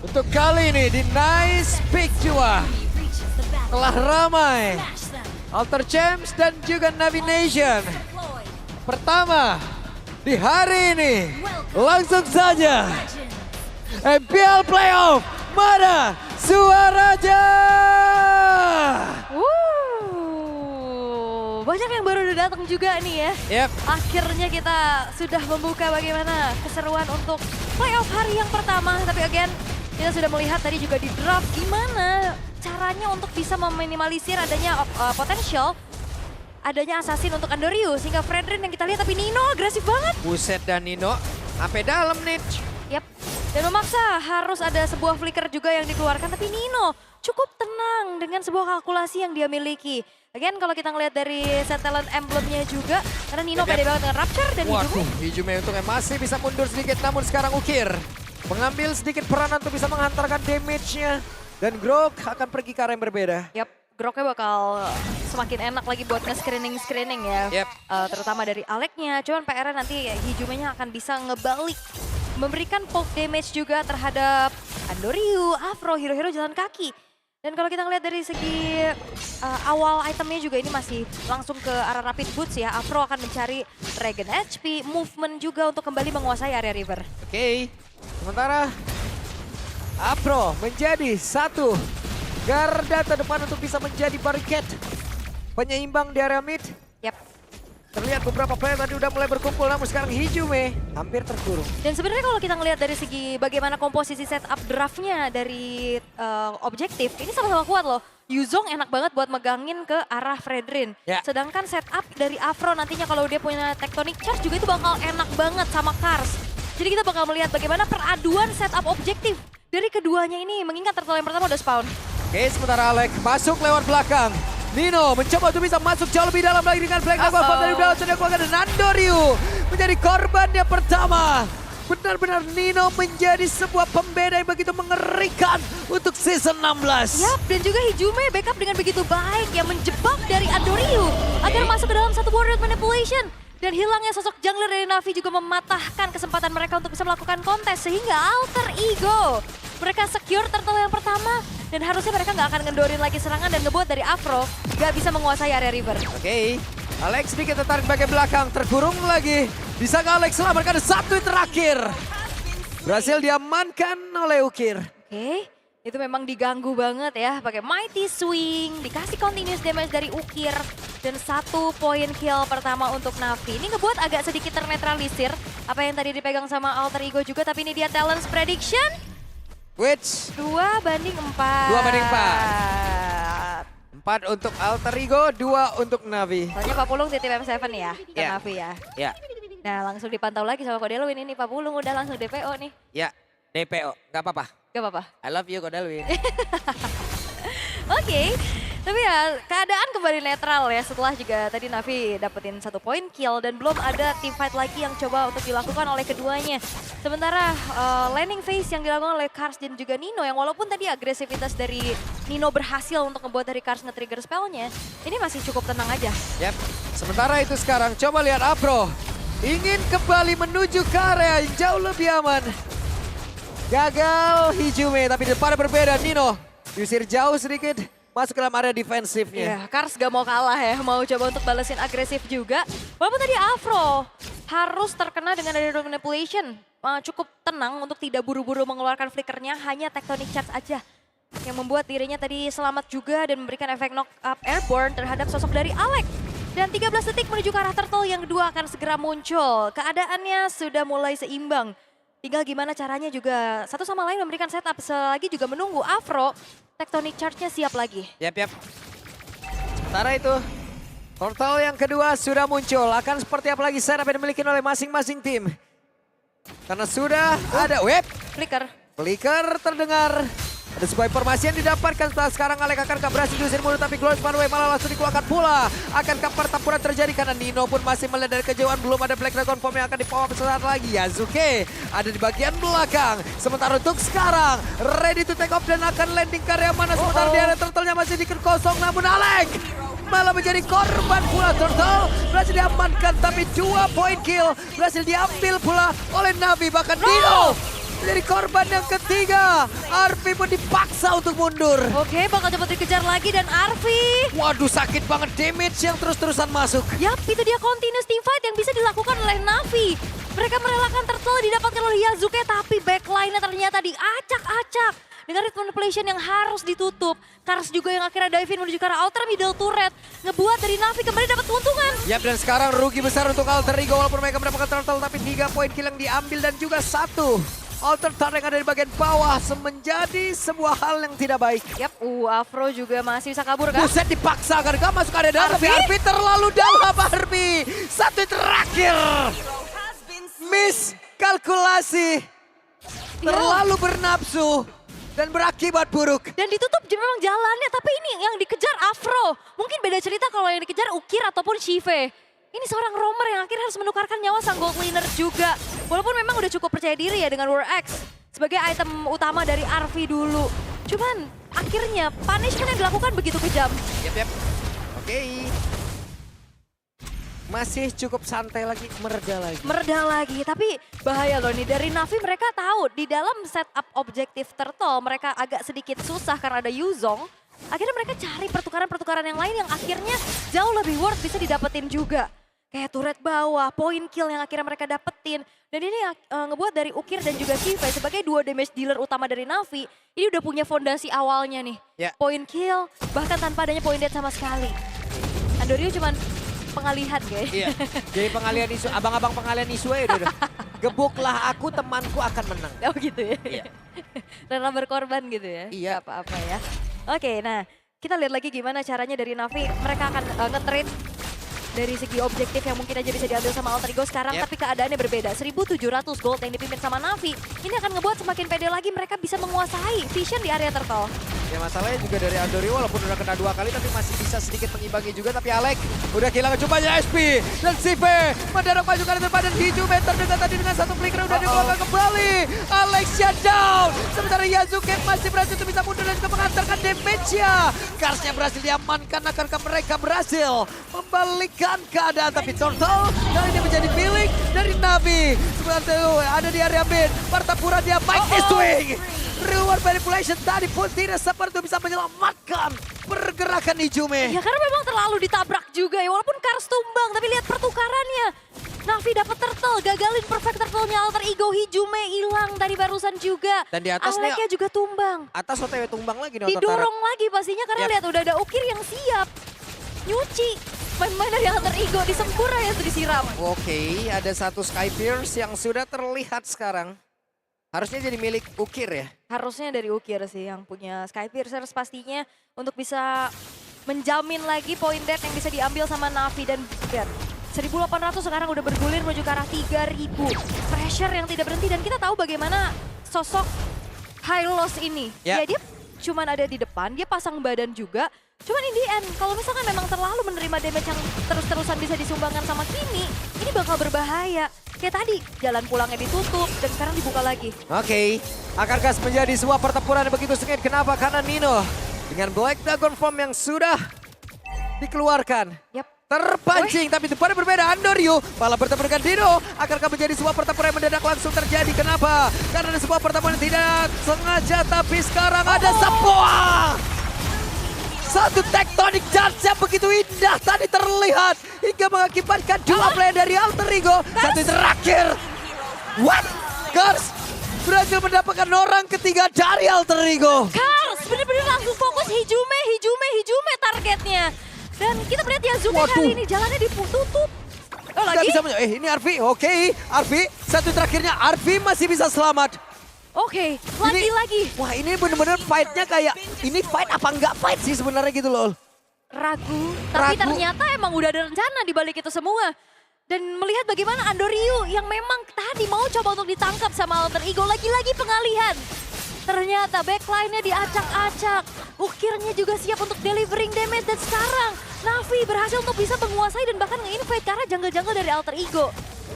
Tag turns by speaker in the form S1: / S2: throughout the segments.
S1: Untuk kali ini di Nice Pick 2 telah ramai Alter Champs dan juga Navi Nation. Pertama di hari ini langsung saja MPL Playoff Mada Suaraja.
S2: Banyak yang baru udah datang juga nih ya.
S1: Yep.
S2: Akhirnya kita sudah membuka bagaimana keseruan untuk playoff hari yang pertama. Tapi again, kita sudah melihat tadi juga di draft gimana caranya untuk bisa meminimalisir adanya potensial adanya assassin untuk Andoriu. Sehingga Fredrin yang kita lihat, tapi Nino agresif banget.
S1: Buset dan Nino sampai dalam nih.
S2: Yap. Dan memaksa harus ada sebuah flicker juga yang dikeluarkan. Tapi Nino cukup tenang dengan sebuah kalkulasi yang dia miliki. Again, kalau kita ngelihat dari set talent emblemnya juga, karena Nino pede banget dengan Rapture dan Hijume.
S1: Hijume untungnya masih bisa mundur sedikit, namun sekarang Ukir mengambil sedikit peranan untuk bisa menghantarkan damage-nya. Dan Grok akan pergi ke arah yang berbeda.
S2: Yap, Groknya bakal semakin enak lagi buat nge-screening ya.
S1: Yep.
S2: Terutama dari Alec-nya, cuman PR-nya nanti Hijumenya akan bisa ngebalik. Memberikan poke damage juga terhadap Andoriu, Afro, hero-hero jalan kaki. Dan kalau kita ngeliat dari segi awal itemnya juga ini masih langsung ke arah Rapid Boots ya. Afro akan mencari Regen HP, movement juga untuk kembali menguasai area river.
S1: Oke, sementara Afro menjadi satu garda terdepan untuk bisa menjadi barricade penyeimbang di area mid.
S2: Yap.
S1: Terlihat beberapa player tadi udah mulai berkumpul, namun sekarang Hijume hampir terkurung.
S2: Dan sebenarnya kalau kita ngelihat dari segi bagaimana komposisi setup draftnya dari objektif, ini sama-sama kuat loh. Yuzong enak banget buat megangin ke arah Fredrin.
S1: Ya.
S2: Sedangkan setup dari Afro nantinya kalau dia punya Tectonic Charge juga itu bakal enak banget sama Kars. Jadi kita bakal melihat bagaimana peraduan setup objektif dari keduanya ini, mengingat turtle yang pertama udah spawn.
S1: Oke, sementara Alec masuk lewat belakang. Nino mencoba untuk bisa masuk jauh lebih dalam lagi dengan Black Knight Buff dari dalam sudah keluarga, dan Andoriu menjadi korban yang pertama. Benar-benar Nino menjadi sebuah pembeda yang begitu mengerikan untuk season 16.
S2: Yap, dan juga Hijume backup dengan begitu baik yang menjebak dari Andoriu agar masuk ke dalam satu warrior manipulation. Dan hilangnya sosok jungler dari Navi juga mematahkan kesempatan mereka untuk bisa melakukan kontes, sehingga Alter Ego mereka secure turtle yang pertama. Dan harusnya mereka nggak akan ngendorin lagi serangan dan ngebuat dari Afro nggak bisa menguasai area river.
S1: Oke, Alex sedikit tertarik bagian belakang, terkurung lagi. Bisa nggak Alex selamatkan satu yang terakhir? Berhasil diamankan oleh Ukir.
S2: Oke, itu memang diganggu banget ya. Pakai Mighty Swing, dikasih continuous damage dari Ukir. Dan 1 poin kill pertama untuk Navi. Ini ngebuat agak sedikit ternetralisir apa yang tadi dipegang sama Alter Ego juga. Tapi ini dia Talents Prediction.
S1: Which?
S2: 2 banding 4.
S1: 2 banding 4. 4 untuk Alter Ego, 2 untuk Navi.
S2: Soalnya Pak Pulung titip M7 ya, ke
S1: Ya.
S2: Navi ya.
S1: Ya,
S2: Nah langsung dipantau lagi sama Kodelwin ini. Pak Pulung udah langsung DPO nih.
S1: ya, DPO, nggak apa-apa.
S2: Gak apa-apa.
S1: I love you Kodelwin.
S2: Oke, tapi ya keadaan kembali netral ya setelah juga tadi Navi dapetin 1 poin kill dan belum ada team fight lagi yang coba untuk dilakukan oleh keduanya. Sementara landing phase yang dilakukan oleh Kars dan juga Nino yang walaupun tadi agresivitas dari Nino berhasil untuk membuat dari Kars nge-trigger spellnya, ini masih cukup tenang aja.
S1: Yap, sementara itu sekarang coba lihat Afro. Ingin kembali menuju ke area yang jauh lebih aman. Gagal Hijume, tapi depan berbeda. Nino diusir jauh sedikit, masuk ke dalam area defensifnya.
S2: Ya, Kars gak mau kalah ya, mau coba untuk balesin agresif juga. Walaupun tadi Afro harus terkena dengan ada manipulation. Cukup tenang untuk tidak buru-buru mengeluarkan flickernya, hanya Tectonic Charge aja. Yang membuat dirinya tadi selamat juga dan memberikan efek knock up airborne terhadap sosok dari Alec. Dan 13 detik menuju ke arah turtle yang kedua akan segera muncul. Keadaannya sudah mulai seimbang. Tinggal gimana caranya juga satu sama lain memberikan setup. Selagi juga menunggu Afro, Tectonic Charge-nya siap lagi.
S1: Yap. Sementara itu, portal yang kedua sudah muncul. Akan seperti apa lagi setup yang dimiliki oleh masing-masing tim. Karena sudah ada web. Flicker terdengar. Ada sebuah informasi yang didapatkan setelah sekarang Alec akan berhasil diusir mundur, tapi Glorious Manway malah langsung dikeluarkan pula. Akankah pertempuran terjadi karena Nino pun masih melihat dari kejauhan, belum ada Black Dragon Form yang akan dipower sesaat lagi. Yasuke ada di bagian belakang. Sementara untuk sekarang ready to take off dan akan landing ke area mana, sementara di area turtle-nya masih dikit kosong, namun Alec malah menjadi korban pula. Turtle berhasil diamankan, tapi 2 poin kill berhasil diambil pula oleh Navi. Bahkan Nino menjadi korban yang ketiga. Arfi pun dipaksa untuk mundur.
S2: Oke, bakal coba dikejar lagi dan Arfi.
S1: Waduh, sakit banget damage yang terus-terusan masuk.
S2: Yap, itu dia continuous team fight yang bisa dilakukan oleh Navi. Mereka merelakan turtle didapatkan oleh Yazuke, tapi backline-nya ternyata diacak-acak. Dengan rate manipulation yang harus ditutup. Kars juga yang akhirnya dive in menuju ke arah outer middle turret. Ngebuat dari Navi kembali dapat keuntungan.
S1: Yap, dan sekarang rugi besar untuk Alter Ego walaupun mereka mendapatkan turtle, tapi 3 poin kill yang diambil dan juga 1 Alter turret yang ada di bagian bawah menjadi sebuah hal yang tidak baik.
S2: Yap, Afro juga masih bisa kabur kan?
S1: Buset, dipaksa kan gak masuk area dalam, tapi Arfi terlalu dalam. Arfi, satu terakhir. Miss kalkulasi, terlalu bernafsu dan berakibat buruk.
S2: Dan ditutup memang jalannya, tapi ini yang dikejar Afro. Mungkin beda cerita kalau yang dikejar Ukir ataupun Shive. Ini seorang roamer yang akhirnya harus menukarkan nyawa sang gold cleaner juga. Walaupun memang udah cukup percaya diri ya dengan War X sebagai item utama dari Arfi dulu. Cuman akhirnya punishment yang dilakukan begitu kejam.
S1: Yap. Oke. Masih cukup santai lagi, mereda lagi.
S2: Tapi bahaya loh nih, dari Navi mereka tahu di dalam setup objektif turtle mereka agak sedikit susah karena ada Yuzong. Akhirnya mereka cari pertukaran-pertukaran yang lain yang akhirnya jauh lebih worth bisa didapetin juga. Kayak turret bawah, point kill yang akhirnya mereka dapetin. Dan ini ngebuat dari Ukir dan juga Shive sebagai 2 damage dealer utama dari Navi. Ini udah punya fondasi awalnya nih.
S1: Yeah.
S2: Point kill, bahkan tanpa adanya point dead sama sekali. Andorio cuman pengalihan guys.
S1: Iya, jadi pengalihan isu, abang-abang pengalihan isu aja udah. Gebuklah aku, temanku akan menang.
S2: Oh gitu ya?
S1: Iya.
S2: Rela berkorban gitu ya?
S1: Iya.
S2: Apa-apa ya. Oke, nah kita lihat lagi gimana caranya dari Navi. Mereka akan nge-trade dari segi objektif yang mungkin aja bisa diambil sama Alter Ego sekarang.
S1: Yep.
S2: Tapi keadaannya berbeda. 1.700 gold yang dipimpin sama Navi. Ini akan ngebuat semakin pede lagi mereka bisa menguasai vision di area turtle.
S1: Ya masalahnya juga dari Andorio walaupun udah kena 2 kali tapi masih bisa sedikit mengimbangi juga. Tapi Alex udah kehilangan cobanya SP. Dan Shive mendarat maju ke arah depan dan Hijume terdekat tadi dengan 1 flicker udah dikeluarkan kembali. Alex shutdown. Sementara Yazuke masih berhasil untuk bisa mundur dan juga mengantarkan damage-nya. Karsnya berhasil diamankan, akankah mereka berhasil membalikkan keadaan. Tapi Turtle kali ini menjadi milik dari Navi. Sebenarnya ada di area mid. Partapura dia fight this swing. Reward manipulation tadi pun tidak seperti bisa menyelamatkan pergerakan Hijume.
S2: Ya karena memang terlalu ditabrak juga ya. Walaupun Kars tumbang tapi lihat pertukarannya. Navi dapat turtle, gagalin perfect turtle-nya Alter Ego. Hijume hilang tadi barusan juga.
S1: Dan di atas nih,
S2: Aleknya juga tumbang.
S1: atas OTW tumbang lagi nih.
S2: Didorong lagi pastinya karena lihat udah ada Ukir yang siap. Nyuci main-main dari Alter Ego di Sempura yang sudah disiram.
S1: Oke, ada 1 Sky Pierce yang sudah terlihat sekarang. Harusnya jadi milik Ukir ya?
S2: Harusnya dari Ukir sih yang punya Sky Piercers pastinya untuk bisa menjamin lagi point dead yang bisa diambil sama Navi. Dan lihat 1.800 sekarang udah bergulir menuju ke arah 3.000. Pressure yang tidak berhenti dan kita tahu bagaimana sosok Hylos ini.
S1: Ya.
S2: Ya dia cuman ada di depan, dia pasang badan juga. Cuman in the end, kalau misalkan memang terlalu menerima damage yang terus-terusan bisa disumbangkan sama Kimi, ini bakal berbahaya. Kayak tadi, jalan pulangnya ditutup dan sekarang dibuka lagi.
S1: Oke, akankah menjadi sebuah pertempuran yang begitu sengit? Kenapa? Karena Nino dengan Black Dragon Form yang sudah dikeluarkan.
S2: Yap.
S1: Terpancing, tapi depannya berbeda. Andorio malah bertemu dengan Dino. Akankah menjadi sebuah pertempuran yang mendadak langsung terjadi? Kenapa? Karena ada sebuah pertempuran yang tidak sengaja, tapi sekarang ada sebuah satu tectonic charge yang begitu indah tadi terlihat hingga mengakibatkan 2 player dari Alter Ego. Satu terakhir. What? Kars berhasil mendapatkan orang ketiga dari Alter Ego.
S2: Kars bener-bener langsung fokus Hijume targetnya. Dan kita melihat Yazuke kali ini jalannya ditutup. Oh lagi?
S1: Bisa ini Arfi, oke. Arfi, satu terakhirnya Arfi masih bisa selamat.
S2: Oke, lagi-lagi.
S1: Wah ini bener-bener fight-nya kayak, ini fight apa enggak fight sih sebenarnya gitu loh.
S2: Ragu, tapi ternyata emang udah ada rencana di balik itu semua. Dan melihat bagaimana Andorio yang memang tadi mau coba untuk ditangkap sama Alter Ego, lagi-lagi pengalihan. Ternyata backline-nya diacak-acak. Ukirnya juga siap untuk delivering damage. Dan sekarang Navi berhasil untuk bisa menguasai dan bahkan nge-invade ke arah jungle-jungle dari Alter Ego.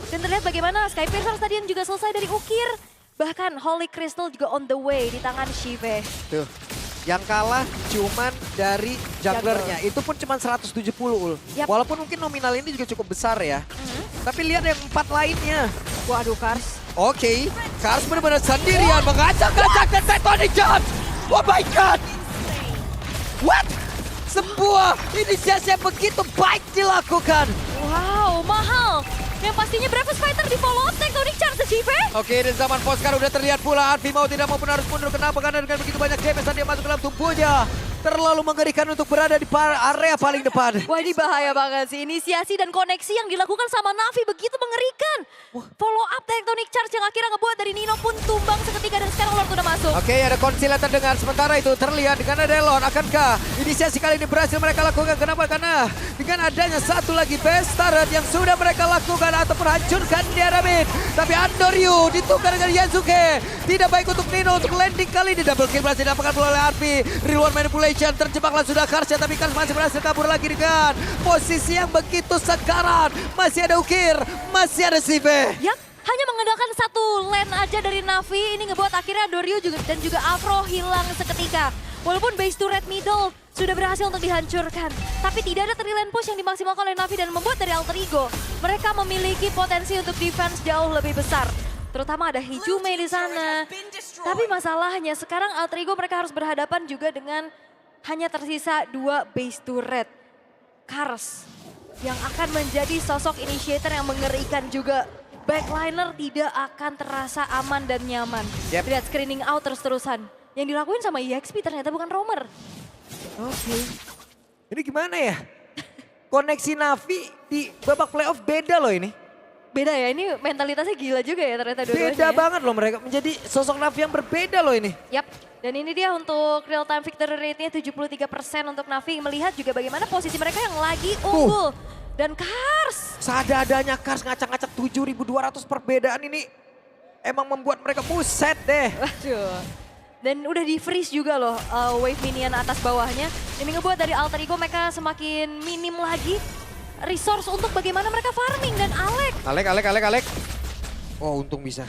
S2: Dan terlihat bagaimana Sky Piercers tadi yang juga selesai dari Ukir. Bahkan Holy Crystal juga on the way di tangan Shive.
S1: Tuh, yang kalah cuman dari junglernya. Itu pun cuman 170 Ul.
S2: Yap.
S1: Walaupun mungkin nominal ini juga cukup besar ya. Tapi lihat yang 4 lainnya.
S2: Waduh Kars.
S1: Oke, Kars benar-benar sendirian mengacak-acak dan Tectonic Charge. Oh my god. What? Sebuah inisiasi yang begitu baik dilakukan.
S2: Wow, mahal. Yang pastinya Bravos Fighter di follow up Tectonic Charge Cive.
S1: Oke, dan zaman Poskar udah terlihat pula. Arfi mau tidak maupun harus mundur. Kenapa? Karena dengan begitu banyak damage saat dia masuk ke dalam tubuhnya. Terlalu mengerikan untuk berada di area paling depan.
S2: Wah, ini bahaya banget sih. Inisiasi dan koneksi yang dilakukan sama Navi begitu mengerikan. Follow up Tectonic Charge yang akhirnya ngebuat dari Nino pun tumbang seketika dan sekarang Lord udah masuk.
S1: Oke, ada konsil yang terdengar. Sementara itu terlihat dengan ada Lord. Akankah inisiasi kali ini berhasil mereka lakukan? Kenapa? Karena dengan adanya satu lagi best turret yang sudah mereka lakukan ataupun hancurkan di area mid. Tapi Andoryu ditukar dengan Yasuke. Tidak baik untuk Nino untuk landing kali ini. Double kill berhasil didapatkan oleh Arfi. Reward manipulation. Terjebaklah sudah Karsya, tapi Kars masih berhasil kabur lagi dengan posisi yang begitu sekarat. Masih ada Ukir, masih ada Sive.
S2: Yap, hanya mengandalkan satu lane aja dari Navi. Ini ngebuat akhirnya Doryu dan juga Afro hilang seketika. Walaupun base turret middle sudah berhasil untuk dihancurkan. Tapi tidak ada lane push yang dimaksimalkan oleh Navi dan membuat dari Alter Ego. Mereka memiliki potensi untuk defense jauh lebih besar. Terutama ada Hijume di sana. Tapi masalahnya sekarang Alter Ego mereka harus berhadapan juga dengan hanya tersisa 2 base turret. Kars yang akan menjadi sosok initiator yang mengerikan juga. Backliner tidak akan terasa aman dan nyaman.
S1: Yep.
S2: Lihat screening out terus-terusan. Yang dilakuin sama EXP ternyata bukan roamer.
S1: Oke. Ini gimana ya? Koneksi Navi di babak playoff beda loh ini.
S2: Beda ya, ini mentalitasnya gila juga ya ternyata dua-duanya.
S1: Beda banget loh mereka, menjadi sosok Navi yang berbeda loh ini.
S2: Yap, dan ini dia untuk real time victory rate-nya 73% untuk Navi. Melihat juga bagaimana posisi mereka yang lagi unggul. Dan Kars.
S1: Seadanya Kars ngacak-ngacak 7.200 perbedaan ini. Emang membuat mereka buset deh.
S2: Waduh. Dan udah di freeze juga loh wave minion atas bawahnya. Ini ngebuat dari Alter Ego mereka semakin minim lagi resource untuk bagaimana mereka farming. Dan
S1: Alek. Oh untung bisa.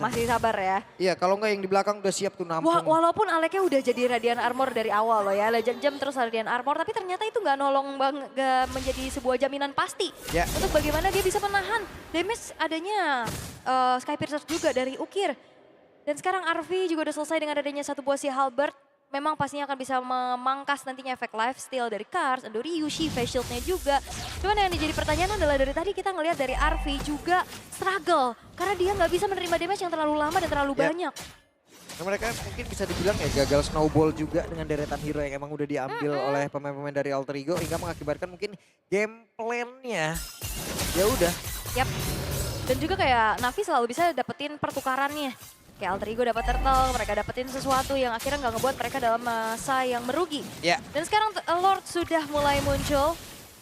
S2: Masih sabar ya.
S1: Iya kalau enggak yang di belakang udah siap tuh nampung.
S2: Walaupun Aleknya udah jadi Radiant Armor dari awal loh ya. Legend Gem terus Radiant Armor. Tapi ternyata itu nggak nolong gak menjadi sebuah jaminan pasti.
S1: Ya.
S2: Untuk bagaimana dia bisa menahan damage adanya Sky Piercer juga dari Ukir. Dan sekarang Arfi juga udah selesai dengan adanya satu buah si Halberd. Memang pastinya akan bisa memangkas nantinya efek lifesteal dari Kars, Andoryu, face shieldnya juga. Cuman yang jadi pertanyaan adalah dari tadi kita ngelihat dari Arfi juga struggle. Karena dia nggak bisa menerima damage yang terlalu lama dan terlalu banyak.
S1: Nah, mereka mungkin bisa dibilang ya gagal snowball juga dengan deretan hero yang emang udah diambil oleh pemain-pemain dari Alter Ego. Hingga mengakibatkan mungkin game plan-nya ya udah.
S2: Yap. Dan juga kayak Navi selalu bisa dapetin pertukarannya. Kayak Alter Ego dapat turtle, mereka dapetin sesuatu yang akhirnya nggak ngebuat mereka dalam masa yang merugi.
S1: Ya.
S2: Dan sekarang Lord sudah mulai muncul,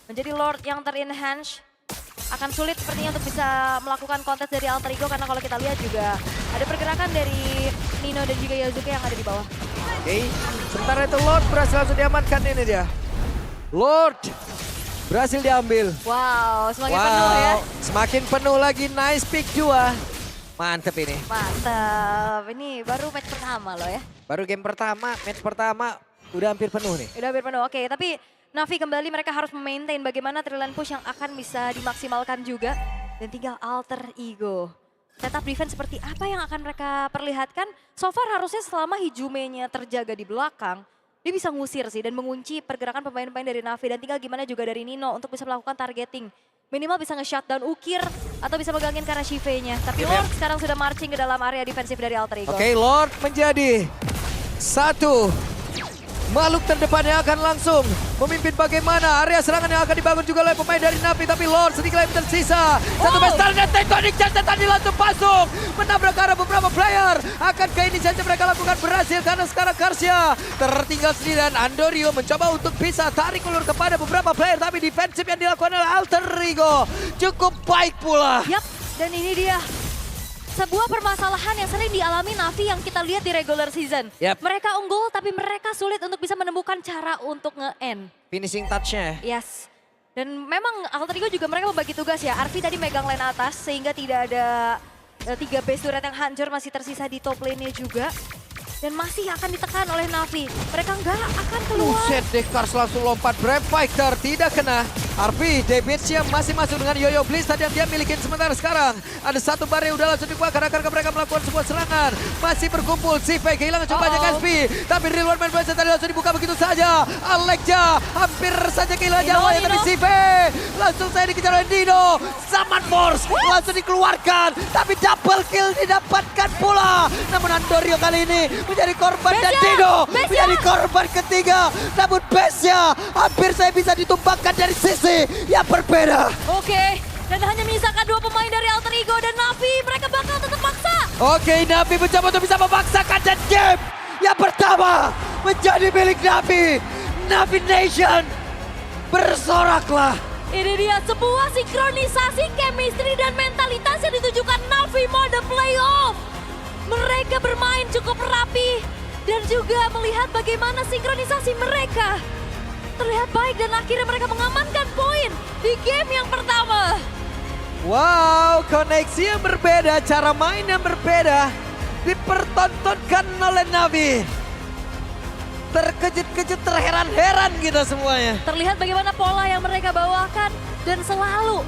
S2: menjadi Lord yang ter-enhance. Akan sulit sepertinya untuk bisa melakukan kontes dari Alter Ego karena kalau kita lihat juga ada pergerakan dari Nino dan juga Yasuke yang ada di bawah.
S1: Oke, sementara itu Lord berhasil langsung diamankan ini dia. Lord berhasil diambil.
S2: Wow, semakin penuh ya.
S1: Semakin penuh lagi, nice pick juga. Mantep ini.
S2: Mantap, ini baru match pertama loh ya.
S1: Baru game pertama, match pertama udah hampir penuh nih.
S2: Udah hampir penuh, oke. Tapi Navi kembali mereka harus memaintain bagaimana lane push yang akan bisa dimaksimalkan juga. Dan tinggal Alter Ego. Setup defense seperti apa yang akan mereka perlihatkan. So far harusnya selama Hijume-nya terjaga di belakang, dia bisa ngusir sih dan mengunci pergerakan pemain-pemain dari Navi. Dan tinggal gimana juga dari Nino untuk bisa melakukan targeting. Minimal bisa nge-shutdown Ukir atau bisa megangin karena Shive-nya. Tapi Lord sekarang sudah marching ke dalam area defensif dari Alter Ego.
S1: Oke, Lord menjadi satu makhluk terdepan yang akan langsung memimpin bagaimana area serangan yang akan dibangun juga oleh pemain dari Navi. Tapi Lord sedikit lagi tersisa. Satu besar dan Tectonic Charge tadi langsung masuk. Menabrak arah beberapa player. Akankah ini saja mereka lakukan berhasil karena sekarang Karsya tertinggal sendiri dan Andoryu mencoba untuk bisa tarik ulur kepada beberapa player. Tapi defensif yang dilakukan oleh Alter Ego cukup baik pula.
S2: Yap, dan ini dia. Sebuah permasalahan yang sering dialami Navi yang kita lihat di regular season.
S1: Yep.
S2: Mereka unggul tapi mereka sulit untuk bisa menemukan cara untuk nge-end.
S1: Finishing touch-nya.
S2: Yes. Dan memang Alter Ego juga mereka membagi tugas ya. Arfi tadi megang lane atas sehingga tidak ada 3 base turret yang hancur, masih tersisa di top lane-nya juga. dan masih akan ditekan oleh Navi. Mereka nggak akan keluar.
S1: Buset deh, Kars langsung lompat. Brave Fighter tidak kena. RP, damage-nya masih masuk dengan Yoyo Blitz tadi yang dia milikin sementara sekarang. Ada satu bar yang udah langsung dibakar karena mereka melakukan sebuah serangan. Masih berkumpul, Sive kehilangan cukup banyak SP. Tapi Real One Man Blast tadi langsung dibuka begitu saja. Alekja hampir saja kehilangan nyawanya tadi Sive. Langsung saya dikejar oleh Dino. Summon Force langsung dikeluarkan. Tapi double kill didapatkan pula. Namun Andorio kali ini menjadi korban dan Dino menjadi korban ketiga. Namun Besya hampir saya bisa ditumbangkan dari sisi yang berbeda.
S2: Oke, dan hanya menyisakan 2 pemain dari Alter Ego dan Navi. Mereka bakal tetap maksa.
S1: Oke, Navi mencoba untuk bisa memaksakan dan game yang pertama menjadi milik Navi. Navi Nation bersoraklah.
S2: Ini dia sebuah sinkronisasi, chemistry, dan mentalitas yang ditujukan Navi mode playoff. Mereka bermain cukup rapi dan juga melihat bagaimana sinkronisasi mereka terlihat baik dan akhirnya mereka mengamankan poin di game yang pertama.
S1: Wow, koneksi yang berbeda, cara main yang berbeda dipertontonkan oleh Navi. Terkejut-kejut, terheran-heran kita semuanya.
S2: Terlihat bagaimana pola yang mereka bawakan dan selalu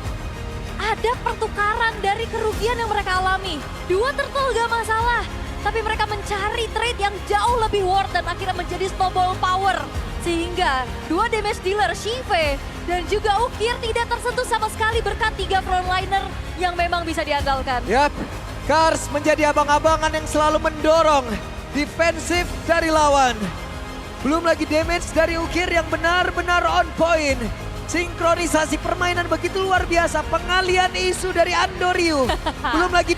S2: ada pertukaran dari kerugian yang mereka alami. 2 turtle gak masalah, tapi mereka mencari trade yang jauh lebih worth dan akhirnya menjadi snowball power. Sehingga 2 damage dealer, Shive dan juga Ukir tidak tersentuh sama sekali berkat 3 frontliner yang memang bisa diandalkan.
S1: Yap, Kars menjadi abang-abangan yang selalu mendorong defensif dari lawan. Belum lagi damage dari Ukir yang benar-benar on point. Sinkronisasi permainan begitu luar biasa, pengalian isu dari Andorio. Belum lagi